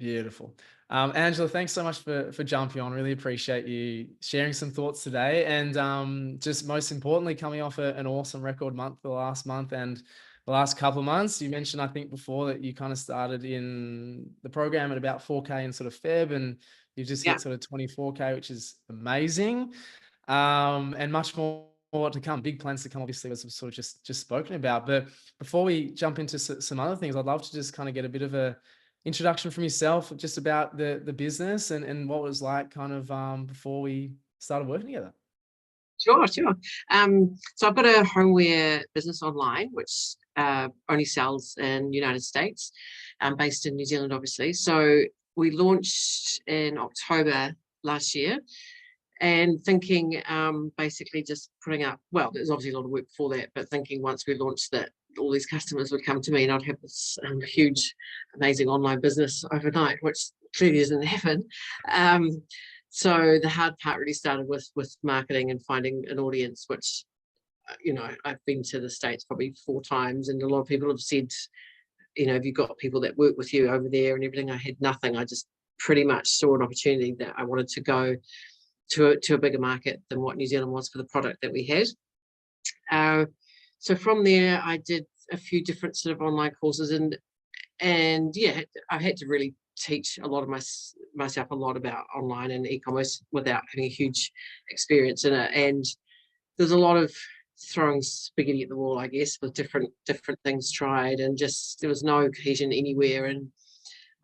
Beautiful. Angela, thanks so much for jumping on. Really appreciate you sharing some thoughts today. And just most importantly, coming off an awesome record month the last month and the last couple of months. You mentioned, I think, before that you kind of started in the program at about 4K in sort of Feb, and you've just Yeah, hit sort of 24K, which is amazing. And much more to come. Big plans to come, obviously, as we've sort of just spoken about. But before we jump into some other things, I'd love to just kind of get a bit of a introduction from yourself, just about the business and what it was like kind of before we started working together. sure, sure. So I've got a homeware business online, which only sells in United States, based in New Zealand, obviously. So we launched in October last year, and thinking basically just putting up, well, there's obviously a lot of work before that, but thinking once we launched that all these customers would come to me and I'd have this huge, amazing online business overnight, which clearly doesn't happen. Um, so the hard part really started with marketing and finding an audience, which I've been to the States probably 4 times, and a lot of people have said, have you got people that work with you over there and everything? I had nothing. I just pretty much saw an opportunity that I wanted to go to a bigger market than what New Zealand was for the product that we had. Uh, so from there, I did a few different sort of online courses, and yeah, I had to really teach a lot of myself a lot about online and e-commerce without having a huge experience in it. And there's a lot of throwing spaghetti at the wall, I guess, with different things tried, and just there was no cohesion anywhere, and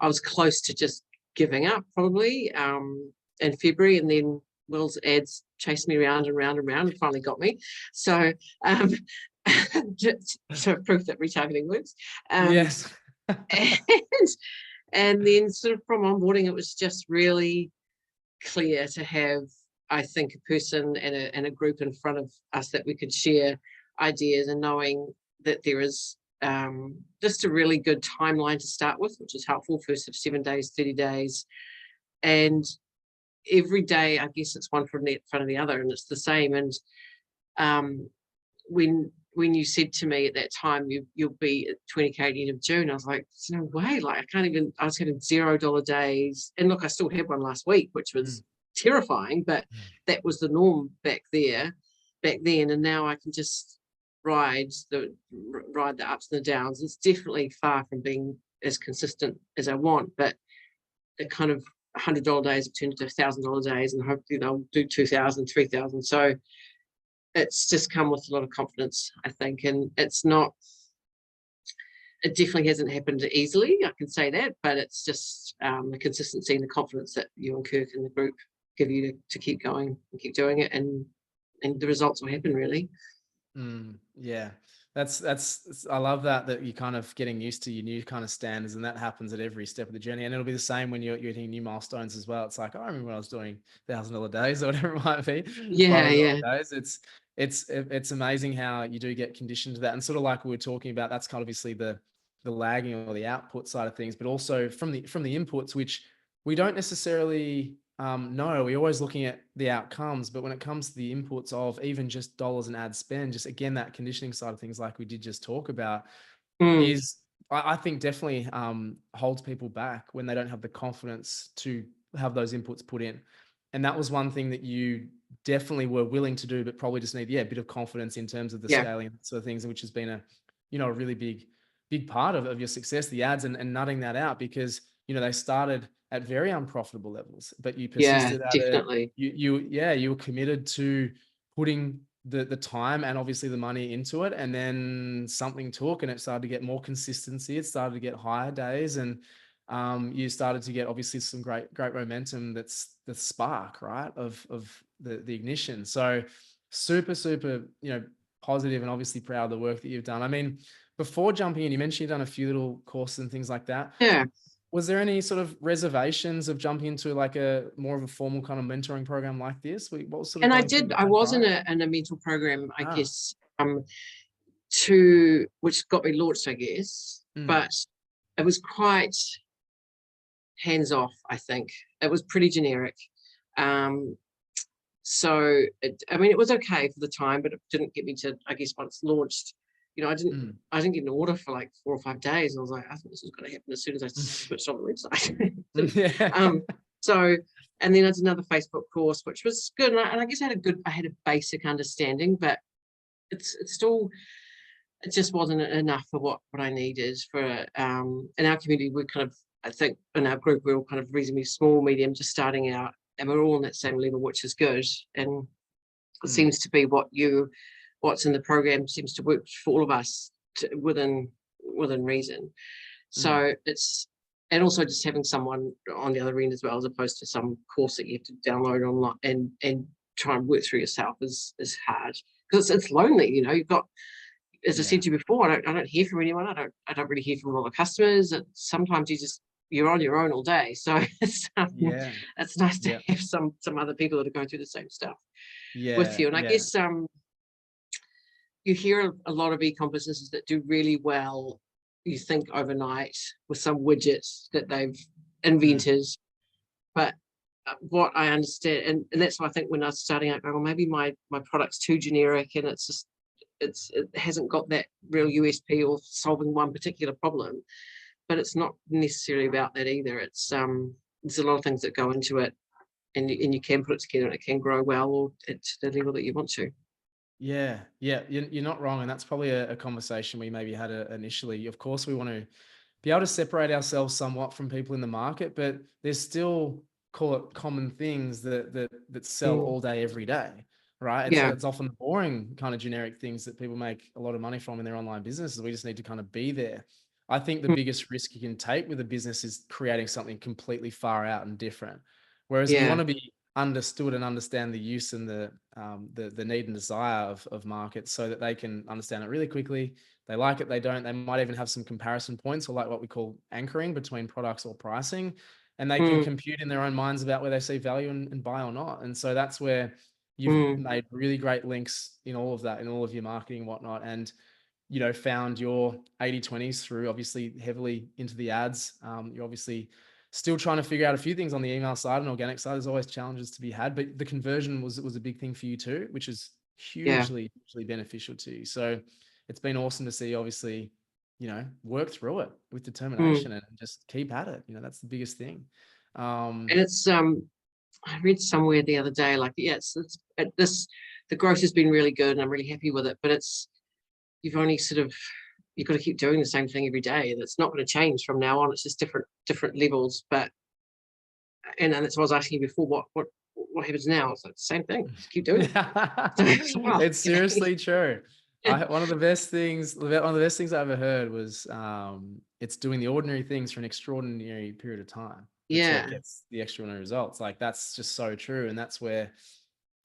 I was close to just giving up probably in February, and then Will's ads chased me round and round and round and finally got me. So um, just to proof that retargeting works. Um, Yes. and, and then sort of from onboarding, it was just really clear to have, I think, a person and a group in front of us that we could share ideas, and knowing that there is just a really good timeline to start with, which is helpful. First of 7 days, 30 days. And every day, I guess it's one from in front of the other, and it's the same. And um, when you said to me at that time, you'll be at 20K at the end of June, I was like, there's no way. Like, I can't even. I was having $0 days, and look, I still had one last week, which Mm. was terrifying, but that was the norm back then. And now I can just ride the ups and the downs. It's definitely far from being as consistent as I want, but the kind of $100 days have turned into $1,000 days, and hopefully they'll do 2,000, 3,000. So it's just come with a lot of confidence, I think. And it definitely hasn't happened easily, I can say that, but it's just the consistency and the confidence that you and Kirk and the group give you to keep going and keep doing it, and the results will happen, really. Yeah, I love that you're kind of getting used to your new kind of standards, and that happens at every step of the journey. And it'll be the same when you're hitting new milestones as well. It's like, I remember when I was doing $1,000 days or whatever it might be, Yeah, $500 yeah, days. It's amazing how you do get conditioned to that. And sort of like we were talking about, that's kind of obviously the lagging or the output side of things, but also from the inputs, which we don't necessarily no, we're always looking at the outcomes, but when it comes to the inputs of even just dollars and ad spend, just again, that conditioning side of things, like we did just talk about, mm, is I think definitely holds people back when they don't have the confidence to have those inputs put in. And that was one thing that you definitely were willing to do, but probably just need, yeah, a bit of confidence in terms of the yeah, scaling sort of things, which has been a really big part of your success, the ads, and nutting that out, because they started at very unprofitable levels, but you yeah, persisted at it. definitely. You were committed to putting the time and obviously the money into it, and then something took, and it started to get more consistency. It started to get higher days, and you started to get obviously some great momentum. That's the spark, right, of the ignition. So super positive, and obviously proud of the work that you've done. I mean, before jumping in, you mentioned you've done a few little courses and things like that. Yeah. Was there any sort of reservations of jumping into like a more of a formal kind of mentoring program like this? What was sort of And going through your I mind was prior? in a mental program, I Ah, guess, to which got me launched, I guess, mm, but it was quite hands off. I think it was pretty generic. Um, so I mean, it was okay for the time, but it didn't get me to, I guess, once launched. Mm. I didn't get an order for like 4 or 5 days. I was like, I think this was going to happen as soon as I switched on the website. Didn't. Yeah. So, and then I did another Facebook course, which was good. And I guess I had a basic understanding, but it's still, it just wasn't enough for what I needed for, in our community. We're kind of, I think in our group, we're all kind of reasonably small, medium, just starting out, and we're all on that same level, which is good. And it Mm. seems to be what's in the program seems to work for all of us within reason. Mm. So it's, and also just having someone on the other end as well, as opposed to some course that you have to download online and try and work through yourself is hard, because it's lonely. You've got, as I said Yeah. to you before, I don't hear from anyone. I don't really hear from a lot of customers. And sometimes you're on your own all day. So Yeah. it's nice to Yeah. have some other people that are going through the same stuff with Yeah. you. And I Yeah. guess you hear a lot of e-com businesses that do really well, you think overnight, with some widgets that they've Mm. invented. But what I understand, and that's why I think when I was starting out, going, well, maybe my product's too generic, and it hasn't got that real USP or solving one particular problem. But it's not necessarily about that either. It's there's a lot of things that go into it, and you can put it together and it can grow well, or at the level that you want to. Yeah, yeah, you're not wrong, and that's probably a conversation we maybe had initially. Of course, we want to be able to separate ourselves somewhat from people in the market, but there's still, call it, common things that sell Mm, all day, every day, right? It's yeah. it's often the boring kind of generic things that people make a lot of money from in their online businesses. We just need to kind of be there. I think the Mm, biggest risk you can take with a business is creating something completely far out and different. Whereas we yeah. want to be understood and understand the use and the need and desire of markets, so that they can understand it really quickly. They like it, they don't. They might even have some comparison points, or like what we call anchoring between products or pricing, and they can Mm, compute in their own minds about where they see value and buy or not. And so that's where you've mm, made really great links in all of that, in all of your marketing and whatnot. And found your 80/20s through obviously heavily into the ads. You're obviously still trying to figure out a few things on the email side and organic side. There's always challenges to be had, but the conversion was a big thing for you too, which is yeah. hugely beneficial to you. So it's been awesome to see, obviously, work through it with Mm. determination and just keep at it. That's the biggest thing. And it's I read somewhere the other day, like, yes, it's the growth has been really good and I'm really happy with it, but you've only sort of, you've got to keep doing the same thing every day. That's not going to change from now on. It's just different levels. But and that's what I was asking you before. What happens now? It's like the same thing. Just keep doing it. So, well, It's okay. seriously true. One of the best things, I ever heard was, it's doing the ordinary things for an extraordinary period of time. That's where it Yeah. gets the extraordinary results. Like, that's just so true. And that's where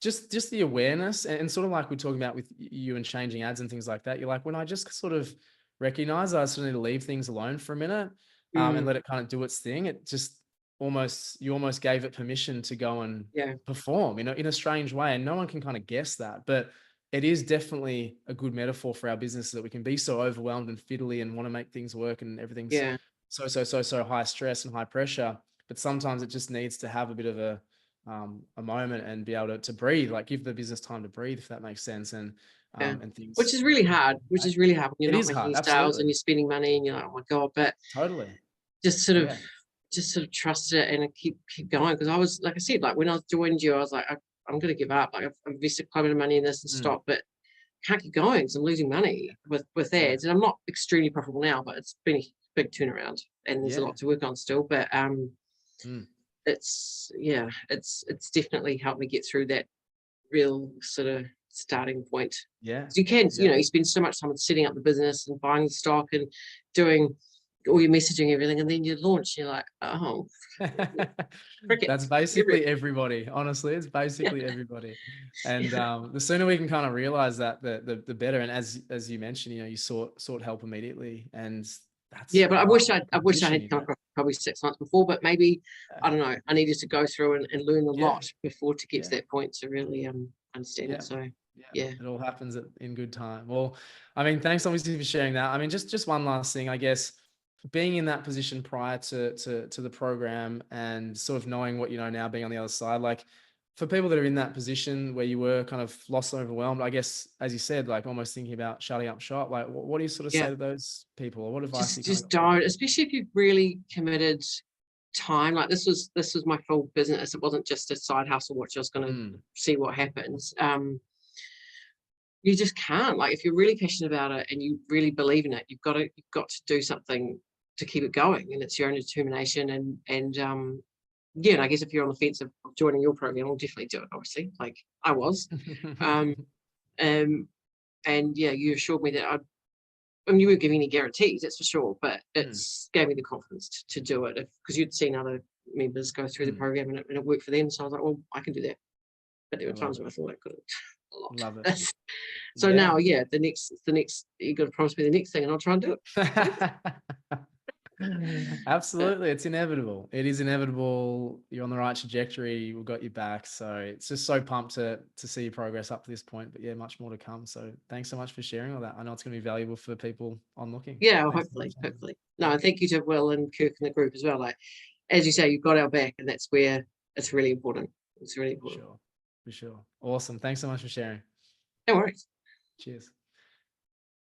just the awareness, and sort of like we're talking about with you and changing ads and things like that. You're like, when I just sort of recognize I sort of need to leave things alone for a minute, and Mm, let it kind of do its thing, it just you almost gave it permission to go and yeah. perform, in a strange way. And no one can kind of guess that, but it is definitely a good metaphor for our business, that we can be so overwhelmed and fiddly and want to make things work, and everything's Yeah. so high stress and high pressure. But sometimes it just needs to have a bit of a moment and be able to breathe, like give the business time to breathe, if that makes sense. Yeah. And Which things, is really hard. Which is really hard when you're it not is making hard. any sales Absolutely. and you're spending money and you're like, oh my god. But Totally. just sort of Yeah. trust it and keep going, because I was, like I said, like when I joined you, I was like, I'm going to give up. Like, I've invested quite a bit of money in this and Mm, stop, but can't keep going because I'm losing money with yeah. ads, and I'm not extremely profitable now, but it's been a big turnaround and there's a Yeah. lot to work on still. But Mm, it's, yeah, it's definitely helped me get through that real sort of starting point. yeah. 'Cause you can, Yeah. you spend so much time setting up the business and buying the stock and doing all your messaging, everything, and then you launch, you're like, oh, That's crickets everywhere. basically everybody. Honestly, it's Yeah. basically everybody. And Yeah. the sooner we can kind of realize that, the better. And as you mentioned, you sought help immediately, and that's Yeah, but the right I wish I position, had come across probably 6 months before, but maybe, I don't know, I needed to go through and learn a Yeah, lot before to get to yeah, that point to really understand it. yeah, So yeah. yeah. It all happens in good time. Well, I mean, thanks obviously for sharing that. I mean, just one last thing, I guess, being in that position prior to the program, and sort of knowing what you know now, being on the other side, like, for people that are in that position where you were kind of lost and overwhelmed, I guess, as you said, like almost thinking about shutting up shop, like what do you sort of say Yeah, to those people, or what advice do you kind of just got for don't, them? especially if you've really committed time. Like this was my full business. It wasn't just a side hustle which I was going to Mm. see what happens. You just can't. Like if you're really passionate about it and you really believe in it, you've got to do something to keep it going, and it's your own determination. And yeah, and I guess if you're on the fence of joining your program, I'll definitely do it. Obviously, like I was. Um, um, and yeah, you assured me that I mean, you weren't giving any guarantees, that's for sure, but Mm, it's gave me the confidence to do it because you'd seen other members go through the mm. program and it worked for them. So I was like, well, I can do that. But there I were love times it. where I thought I couldn't a Love it. lot. So Yeah. now, yeah, the next you got to promise me the next thing, and I'll try and do it. Absolutely. It's inevitable. It is inevitable. You're on the right trajectory. We've got your back. So it's just so pumped to see your progress up to this point. But yeah, much more to come. So thanks so much for sharing all that. I know it's going to be valuable for people on looking. Yeah, well, Thanks so much, hopefully, Amy. hopefully. No, and thank you to Will and Kirk and the group as well. Like as you say, you've got our back, and that's where it's really important. It's really For important. sure. For sure. Awesome. Thanks so much for sharing. No worries. Cheers.